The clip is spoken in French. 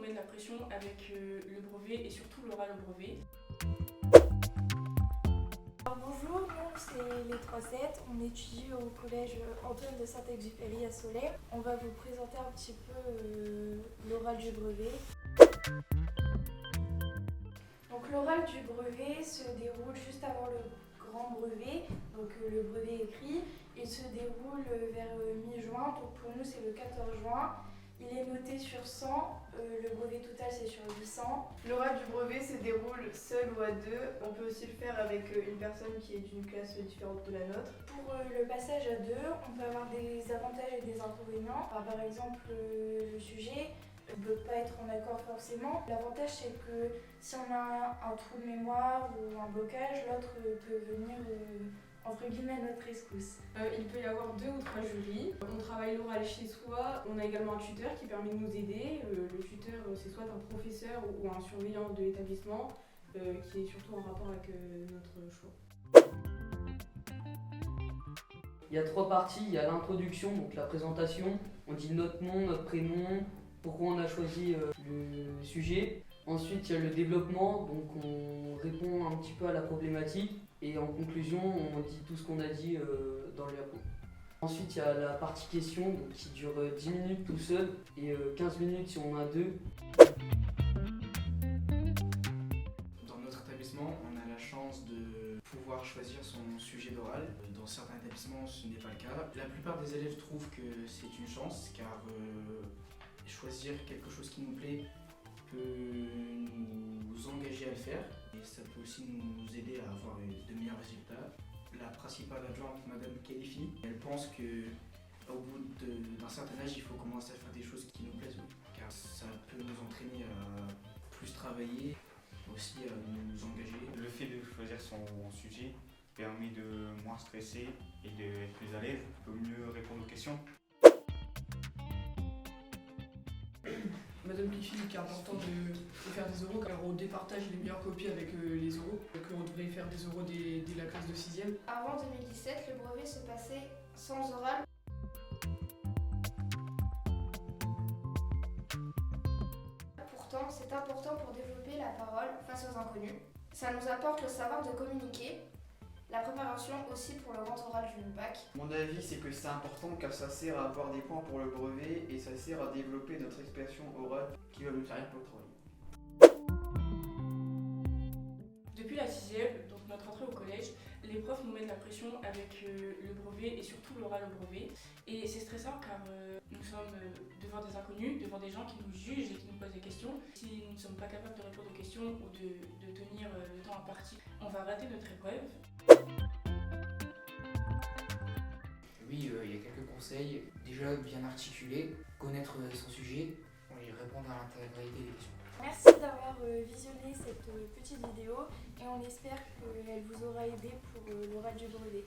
met de la pression avec le brevet et surtout l'oral au brevet. Alors bonjour, nous c'est les 3-7, on étudie au collège Antoine de Saint-Exupéry à Soleil. On va vous présenter un petit peu l'oral du brevet. Donc l'oral du brevet se déroule juste avant le grand brevet, donc le brevet écrit. Il se déroule vers mi-juin, donc pour nous c'est le 14 juin. Il est noté sur 100, le brevet total c'est sur 800. L'oral du brevet se déroule seul ou à deux. On peut aussi le faire avec une personne qui est d'une classe différente de la nôtre. Pour le passage à deux, on peut avoir des avantages et des inconvénients. Par exemple, le sujet ne peut pas être en accord forcément. L'avantage c'est que si on a un trou de mémoire ou un blocage, l'autre peut venir entre guillemets à notre rescousse. Il peut y avoir 2 ou 3 jurys. On travaille l'oral chez soi. On a également un tuteur qui permet de nous aider. Le tuteur, c'est soit un professeur ou un surveillant de l'établissement qui est surtout en rapport avec notre choix. Il y a 3 parties. Il y a l'introduction, donc la présentation. On dit notre nom, notre prénom, pourquoi on a choisi le sujet. Ensuite, il y a le développement, donc on répond un petit peu à la problématique. Et en conclusion, on dit tout ce qu'on a dit dans le diapo. Ensuite, il y a la partie question donc, qui dure 10 minutes tout seul et 15 minutes si on en a 2. Dans notre établissement, on a la chance de pouvoir choisir son sujet d'oral. Dans certains établissements, ce n'est pas le cas. La plupart des élèves trouvent que c'est une chance car choisir quelque chose qui nous plaît peut nous engager à le faire et ça peut aussi nous aider à avoir de meilleurs résultats. La principale adjointe, Madame Khalifi, elle pense qu'au bout d'un certain âge, il faut commencer à faire des choses qui nous plaisent, car ça peut nous entraîner à plus travailler, aussi à nous engager. Le fait de choisir son sujet permet de moins stresser et d'être plus à l'aise, on peut mieux répondre aux questions. Madame Cliffy, qui est important de faire des oraux car on départage les meilleures copies avec les oraux, qu'on devrait faire des oraux dès la classe de 6e. Avant 2017, le brevet se passait sans oral. Pourtant, c'est important pour développer la parole face aux inconnus. Ça nous apporte le savoir de communiquer. La préparation aussi pour le grand oral du bac. Mon avis, c'est que c'est important car ça sert à avoir des points pour le brevet et ça sert à développer notre expression orale qui va nous servir pour le travail. Depuis la 6e, donc notre entrée au collège, les profs nous mettent la pression avec le brevet et surtout l'oral au brevet. Et c'est stressant car nous sommes devant des inconnus, devant des gens qui nous jugent et qui nous posent des questions. Si nous ne sommes pas capables de répondre aux questions ou de tenir le temps imparti, on va rater notre épreuve. Oui, il y a quelques conseils. Déjà, bien articuler, connaître son sujet et répondre à l'intégralité des questions. Merci d'avoir visionné cette petite vidéo et on espère qu'elle vous aura aidé pour l'oral du brevet.